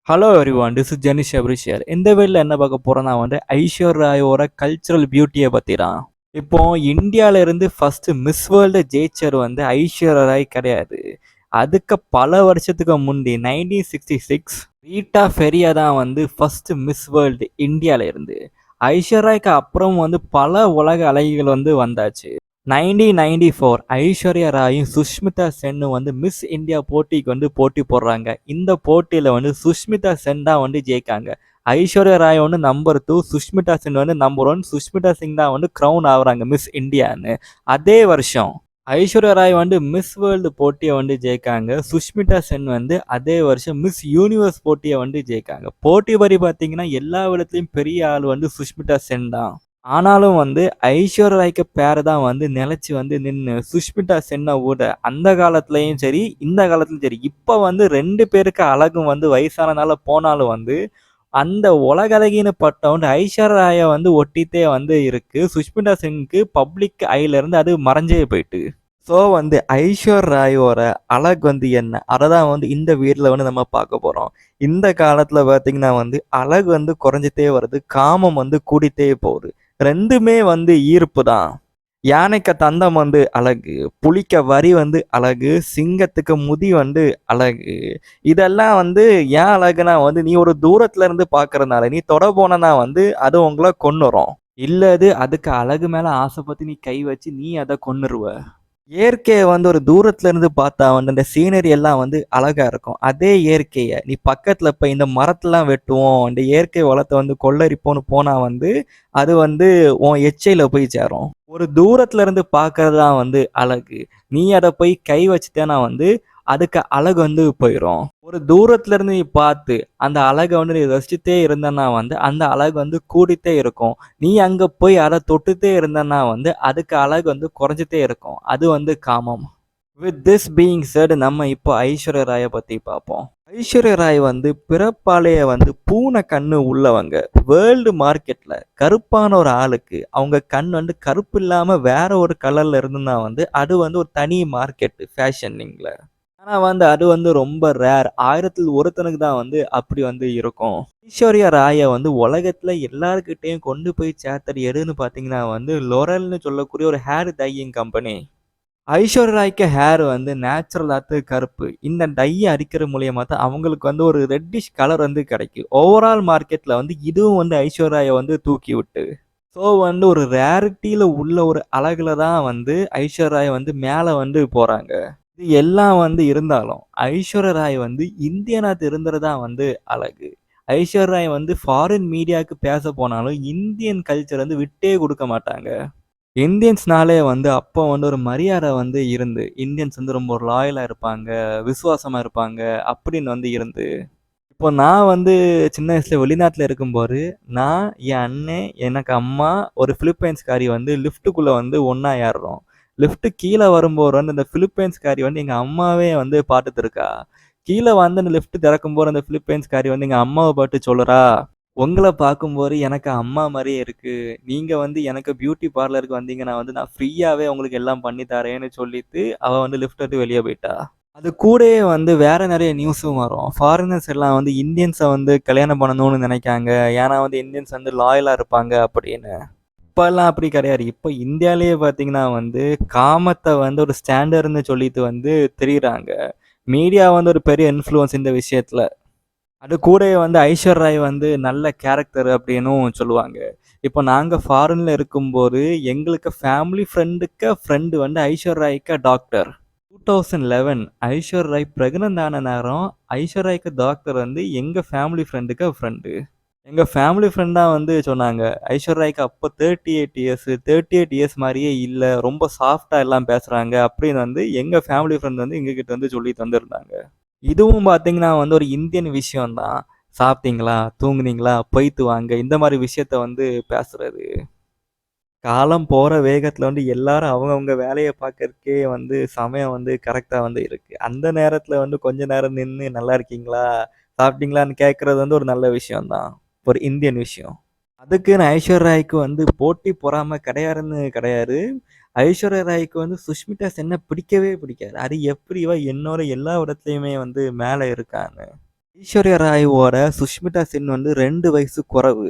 Hello everyone, this is Jenish அப்ரிஷியர். இந்த வீடியோவில் என்ன பார்க்க போகிறோன்னா ஐஸ்வர்யா ராயோட கல்ச்சுரல் பியூட்டியை பற்றி தான். இப்போ இந்தியாவில இருந்து ஃபர்ஸ்ட் மிஸ் வேர்ல்டு ஜெயிச்சர் ஐஸ்வர்யா ராய் கிடையாது. அதுக்கு பல வருஷத்துக்கு முந்தி 1966 ரீட்டா ஃபெரியா தான் ஃபர்ஸ்ட் மிஸ் வேர்ல்டு இந்தியாவில இருந்து. ஐஸ்வர்யாக்கு அப்புறம் பல உலக அழகிகள் வந்தாச்சு. 1994 ஐஸ்வர்யா ராயும் சுஷ்மிதா சென்னும் மிஸ் இந்தியா போட்டிக்கு போட்டி போடுறாங்க. இந்த போட்டியில சுஷ்மிதா சென் தான் ஜெயிக்காங்க. Aishwarya Rai number 2, Sushmita Sen number 1. சுஷ்மிதா சிங் தான் கிரவுன் ஆகுறாங்க மிஸ் இந்தியான்னு. அதே வருஷம் ஐஸ்வர்யா ராய் மிஸ் வேர்ல்டு போட்டியை ஜெயிக்காங்க. சுஷ்மிதா சென் அதே வருஷம் மிஸ் யூனிவர்ஸ் போட்டியை ஜெயிக்காங்க. போட்டி படி பார்த்தீங்கன்னா எல்லா விதத்துலையும் பெரிய ஆள் சுஷ்மிதா சென் தான். ஆனாலும் ஐஸ்வர்யா ராய்க்கு பேர் தான் நிலைச்சு நின்று சுஷ்மிதா சென்னை விட அந்த காலத்துலயும் சரி இந்த காலத்துலயும் சரி இப்போ ரெண்டு பேருக்கு அழகும் வயசானனால போனாலும் அந்த உலக அழகின்னு பட்டம் ஐஸ்வர்யா ராயை ஒட்டித்தே இருக்கு. சுஷ்மிதா சென்னுக்கு பப்ளிக் ஐல இருந்து அது மறைஞ்சே போயிட்டு. ஸோ ஐஸ்வர் ராயோட அழகு என்ன அதை தான் இந்த வீட்டில் நம்ம பார்க்க போகிறோம். இந்த காலத்தில் பார்த்தீங்கன்னா அழகு குறைஞ்சிட்டே வருது, காமம் கூடிட்டே போகுது. ரெண்டுமே ஈர்ப்பு தான். யானைக்கு தந்தம் அழகு, புலிக்க வரி அழகு, சிங்கத்துக்கு முதி அழகு. இதெல்லாம் ஏன் அழகுனா நீ ஒரு தூரத்துல இருந்து பார்க்கறதுனால, நீ தொட போனா அது உங்களை கொன்னுரும். இல்லது அதுக்கு அழகு மேல ஆசைப்பட்டு நீ கை வச்சு நீ அதை கொன்னுருவ. இயற்கையை ஒரு தூரத்துல இருந்து பார்த்தா அந்த சீனரி எல்லாம் அழகா இருக்கும். அதே இயற்கையை நீ பக்கத்துல போய் இந்த மரத்தெல்லாம் வெட்டுவோம், இந்த இயற்கை வளத்தை கொள்ளரிப்போன்னு போனா அது உன் எச்சையில போய் சேரும். ஒரு தூரத்துல இருந்து பார்க்கறது தான் அழகு. நீ அதை போய் கை வச்சுட்டேன்னா அதுக்கு அழகு போயிடும். ஒரு தூரத்துல இருந்து நீ பார்த்து அந்த அழகை நீ ரசிச்சுட்டே இருந்தன்னா அந்த அழகு கூடிட்டே இருக்கும். நீ அங்க போய் அதை தொட்டுட்டே இருந்தன்னா அதுக்கு அழகு குறைஞ்சிட்டே இருக்கும். அது காமம். வித் திஸ் பீயிங் செட் நம்ம இப்போ ஐஸ்வர்யா ராயை பத்தி பார்ப்போம். ஐஸ்வர்யா ராய் பிறப்பாலேயே பூனை கண்ணு உள்ளவங்க. வேர்ல்டு மார்க்கெட்ல கருப்பான ஒரு ஆளுக்கு அவங்க கண் கருப்பு இல்லாம வேற ஒரு கலர்ல இருந்துன்னா அது ஒரு தனி மார்க்கெட் ஃபேஷனிங்ல. ஆனா அது ரொம்ப ரேர். 1000ல் ஒருத்தனுக்கு தான் அப்படி இருக்கும். ஐஸ்வர்யா ராயை உலகத்துல எல்லாருக்கிட்டையும் கொண்டு போய் சேர்த்தது எதுன்னு பாத்தீங்கன்னா லொரல்னு சொல்லக்கூடிய ஒரு ஹேர் டையிங் கம்பெனி. ஐஸ்வர்யா ராய்க்கு ஹேர் நேச்சுரலாத்து கருப்பு. இந்த டையை அடிக்கிற மூலியமா தான் அவங்களுக்கு ஒரு ரெட்டிஷ் கலர் கிடைக்கும். ஓவரால் மார்க்கெட்ல இதுவும் ஐஸ்வர்யா ராயை தூக்கி விட்டு. ஸோ ஒரு ரேரிட்டியில உள்ள ஒரு அழகுல தான் ஐஸ்வர்யா ராய் மேல போறாங்க. இது எல்லாம் இருந்தாலும் ஐஸ்வர்யா ராய் இந்தியனாத்து இருந்தது தான் அழகு. ஐஸ்வர்யா ராய் ஃபாரின் மீடியாவுக்கு பேச போனாலும் இந்தியன் கல்ச்சர் விட்டே கொடுக்க மாட்டாங்க. இந்தியன்ஸ்னாலே அப்போ ஒரு மரியாதை இருந்து இந்தியன்ஸ் ரொம்ப ஒரு லாயலாக இருப்பாங்க, விசுவாசமாக இருப்பாங்க அப்படின்னு இருந்து. இப்போ நான் சின்ன வயசுல வெளிநாட்டில் இருக்கும்போது நான் என் அண்ணன் எனக்கு அம்மா ஒரு பிலிப்பைன்ஸ்காரி லிஃப்ட்டுக்குள்ளே ஒன்றா ஏறுறோம். லிஃப்ட்டு கீழே வரும்போது அந்த பிலிப்பைன்ஸ்காரி எங்கள் அம்மாவே பார்த்துட்டு இருக்கா. கீழே அந்த லிஃப்ட் திறக்கும்போது அந்த பிலிப்பைன்ஸ்காரி எங்கள் அம்மாவை பார்த்து சொல்லுறா, உங்கள பார்க்கும்போது எனக்கு அம்மா மாரியே இருக்கு. நீங்க எனக்கு பியூட்டி பார்லருக்கு வந்தீங்கன்னா நான் ஃப்ரீயாவே உங்களுக்கு எல்லாம் பண்ணி தரேன்னு சொல்லிட்டு அவ லிஃப்ட் விட்டு வெளிய போயிட்டா. அது கூடயே வேற நெறைய நியூஸும் வரும். ஃபாரினர்ஸ் எல்லாம் இந்தியன்ஸ கல்யாணம் பண்ணணும்னு நினைக்காங்க. ஏன்னா இந்தியன்ஸ் லாயலா இருப்பாங்க அப்படின்னு. இப்பல்லாம் அப்படி கிடையாது. இப்போ இந்தியாலயே பார்த்தீங்கன்னா காமத்த ஒரு ஸ்டாண்டர்ட்ன்னு சொல்லிட்டு திரியிறாங்க. மீடியா ஒரு பெரிய இன்ஃப்ளூயன்ஸ் இந்த விஷயத்துல. அது கூடயே ஐஸ்வர்யா ராய் நல்ல கேரக்டர் அப்படின்னும் சொல்லுவாங்க. இப்போ நாங்கள் ஃபாரின்ல இருக்கும்போது எங்களுக்கு ஃபேமிலி ஃப்ரெண்டு ஐஸ்வர்யா ராய்க்கு டாக்டர். 2011 ஐஸ்வர்யா ராய் ப்ரெக்னென்ட் ஆன நேரம் ஐஸ்வர்யா ராய்க்கு டாக்டர் எங்கள் ஃபேமிலி ஃப்ரெண்டுக்கு ஃப்ரெண்டு. எங்கள் ஃபேமிலி ஃப்ரெண்டாக சொன்னாங்க, ஐஸ்வர்யா ராய்க்கு அப்போ 38 இயர்ஸ் மாதிரியே இல்லை, ரொம்ப சாஃப்டாக எல்லாம் பேசுகிறாங்க அப்படின்னு எங்கள் ஃபேமிலி ஃப்ரெண்ட் எங்ககிட்ட சொல்லி தந்துருந்தாங்க. இதுவும் பார்த்தீங்கன்னா ஒரு இந்தியன் விஷயம் தான். சாப்பிட்டீங்களா, தூங்குனீங்களா, போயிட்டு வாங்க, இந்த மாதிரி விஷயத்த பேசுறது. காலம் போற வேகத்துல எல்லாரும் அவங்கவங்க வேலையை பார்க்கறதுக்கே சமயம் கரெக்டா இருக்கு. அந்த நேரத்துல கொஞ்ச நேரம் நின்று நல்லா இருக்கீங்களா, சாப்பிட்டீங்களான்னு கேட்கறது ஒரு நல்ல விஷயம் தான், ஒரு இந்தியன் விஷயம். அதுக்குன்னு ஐஸ்வர்யா ராய்க்கு போட்டி பொறாம கிடையாதுன்னு கிடையாது. ஐஸ்வர்யா ராய்க்கு சுஷ்மிதா சென்னை பிடிக்கவே பிடிக்காது. அது எப்படி என்னோட எல்லா இடத்துலையுமே மேலே இருக்காங்க. ஐஸ்வர்யா ராயோட சுஷ்மிதா சென் வந்து 2 வயசு குறைவு.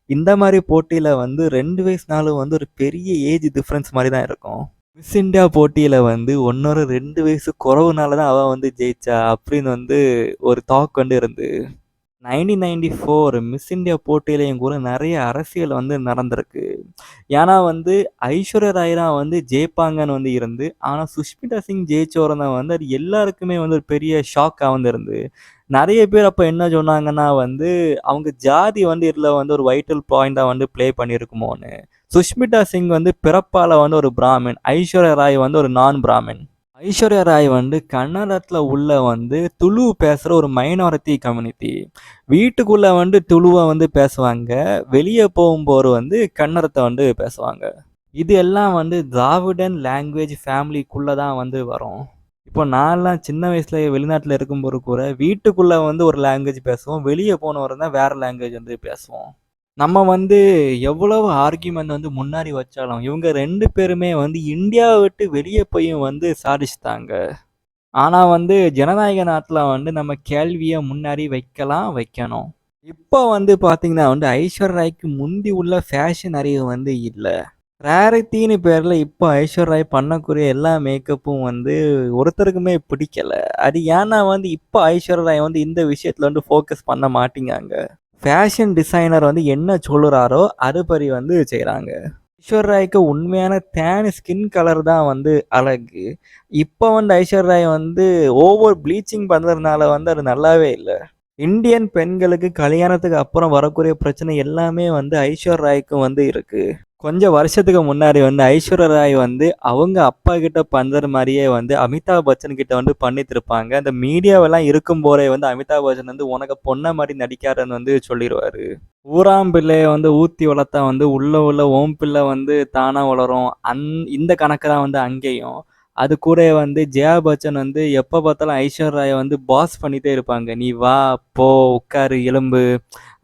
இந்த மாரி போட்டியில வந்து 2 வயசுனாலும் வந்து ஒரு பெரிய ஏஜ் டிஃபரன்ஸ் மாரி தான் இருக்கும். மிஸ் இந்தியா போட்டியில வந்து ஒன்னொரு 2 வயசு குறைவுனால தான் அவ வந்து ஜெயிச்சா அப்படின்னு வந்து ஒரு டாக் வந்து இருந்து. 1994 மிஸ் இந்தியா போட்டியிலயும் கூட நெறைய அரசியல் வந்து நடந்திருக்கு. ஏன்னா வந்து ஐஸ்வர்யா ராய் தான் வந்து ஜெயிப்பாங்கன்னு வந்து இருந்து, ஆனா சுஷ்மிதா சிங் ஜெயிச்ச உடனே வந்து அது எல்லாருக்குமே வந்து ஒரு பெரிய ஷாக்கா வந்து இருந்து. நெறைய பேர் அப்ப என்ன சொன்னாங்கன்னா வந்து, அவங்க ஜாதி வந்து இதுல வந்து ஒரு வைட்டல் பாயிண்ட்டா வந்து ப்ளே பண்ணியிருக்குமோன்னு. சுஷ்மிதா சிங் வந்து பிறப்பால வந்து ஒரு பிராமின். ஐஸ்வர்யா ராய் வந்து ஒரு நான் பிராமின். ஐஸ்வர்யா ராய் வந்து கன்னடத்துல உள்ள வந்து துளு பேசுற ஒரு மைனாரிட்டி கம்யூனிட்டி. வீட்டுக்குள்ள வந்து துளுவ வந்து பேசுவாங்க. வெளிய போகும்போது வந்து கன்னடத்த வந்து பேசுவாங்க. இது எல்லாம் வந்து திராவிடன் லாங்குவேஜ் ஃபேமிலிக்குள்ள தான் வந்து வரும். இப்போ நான்லாம் சின்ன வயசுல வெளிநாட்டுல இருக்கும்போது கூட வீட்டுக்குள்ள வந்து ஒரு லாங்குவேஜ் பேசுவோம். வெளிய போனவரை தான் வேற லாங்குவேஜ் வந்து பேசுவோம். நம்ம வந்து எவ்வளவு ஆர்கியுமெண்ட் வந்து முன்னாடி வச்சாலும், இவங்க 2 பேருமே வந்து இந்தியாவ விட்டு வெளிய போயும் வந்து சாதிச்சுட்டாங்க. ஆனா வந்து ஜனநாயக நாட்டுல வந்து நம்ம கேள்விய முன்னாடி வைக்கலாம், வைக்கணும். இப்ப வந்து பாத்தீங்கன்னா வந்து ஐஸ்வர்யா ராய்க்கு முந்தி உள்ள ஃபேஷன் அறிவு வந்து இல்ல. ரேரிட்டின்னு பேர்ல இப்ப ஐஸ்வர்யா ராய் பண்ணக்கூடிய எல்லா மேக்கப்பும் வந்து ஒருத்தருக்குமே பிடிக்கல. அது ஏன்னா வந்து இப்ப ஐஸ்வர்யா ராய் வந்து இந்த விஷயத்துல வந்து ஃபோக்கஸ் பண்ண மாட்டேங்காங்க. ஃபேஷன் டிசைனர் வந்து என்ன சொல்லுறாரோ அதுபடி வந்து செய்றாங்க. ஐஸ்வர்யா ராய்க்கு உண்மையான டேன் ஸ்கின் கலர் தான் வந்து அழகு. இப்ப வந்து ஐஸ்வர்யா ராய் வந்து ஓவர் ப்ளீச்சிங் பண்றதுனால வந்து அது நல்லாவே இல்ல. இந்தியன் பெண்களுக்கு கல்யாணத்துக்கு அப்புறம் வரக்கூடிய பிரச்சனை எல்லாமே வந்து ஐஸ்வர்யா ராய்க்கும் வந்து இருக்கு. கொஞ்சம் வருஷத்துக்கு முன்னாடி வந்து ஐஸ்வர்யா ராய் வந்து அவங்க அப்பா கிட்ட பண்ற மாதிரியே வந்து அமிதாப் பச்சன் கிட்ட வந்து பண்ணிட்டு இருப்பாங்க. அந்த மீடியாவெல்லாம் இருக்கும் போதே வந்து அமிதாப் பச்சன் வந்து உனக்கு பொண்ண மாதிரி நடிக்காருன்னு வந்து சொல்லிடுவாரு. ஊராம் பிள்ளைய வந்து ஊத்தி வளர்த்தா வந்து உள்ள உள்ள ஓம் பிள்ளை வந்து தானா வளரும். இந்த கணக்கு தான் வந்து அங்கேயும். அது கூட வந்து ஜெயா பச்சன் வந்து எப்ப பார்த்தாலும் ஐஸ்வர்யா ராய வந்து பாஸ் பண்ணிட்டே இருப்பாங்க. நீ வா, போ, உட்காரு, எலும்பு.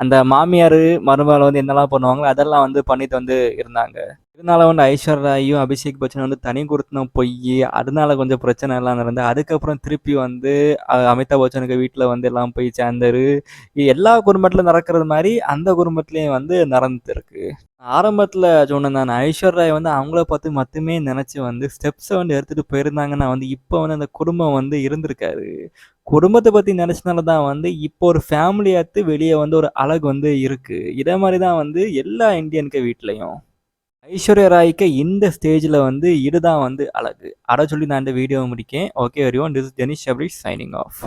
அந்த மாமியாரு, மருமகள வந்து என்னலாம் பண்ணுவாங்களோ அதெல்லாம் வந்து பண்ணிட்டு வந்து இருந்தாங்க. இதனால வந்து ஐஸ்வர்யா ராயும், அபிஷேக் பச்சன் வந்து தனி குடித்தனம் பொய்யி, அதனால கொஞ்சம் பிரச்சனை எல்லாம் நடந்து, அதுக்கப்புறம் திருப்பி வந்து அமிதாப் பச்சனுக்கு வீட்ல வந்து எல்லாம் போய் சேர்ந்தாரு. எல்லா குடும்பத்திலும் நடக்கிறது மாரி அந்த குடும்பத்திலயும் வந்து நடந்திருக்கு. ஆரம்பத்துல சொன்னேன் நானு, ஐஸ்வர்யா ராய் வந்து அவங்கள பார்த்து மட்டுமே நெனச்சு வந்து ஸ்டெப்ஸ வந்து எடுத்துட்டு போயிருந்தாங்கன்னா வந்து இப்ப வந்து அந்த குடும்பம் வந்து இருந்திருக்காது. குடும்பத்த பத்தி நெனச்சனால தான் வந்து இப்போ ஒரு ஃபேமிலியாத்து வெளிய வந்து ஒரு அழகு வந்து இருக்கு. இதே மாரி தான் வந்து எல்லா இந்தியனுக்கு வீட்லயும். ஐஸ்வர்யா ராய்க்கு இந்த ஸ்டேஜ்ல வந்து இதுதான் வந்து அழகு. அத சொல்லி நான் இந்த வீடியோவ முடிக்கிறேன். Okay everyone, this is Jenish Sabareesh signing off.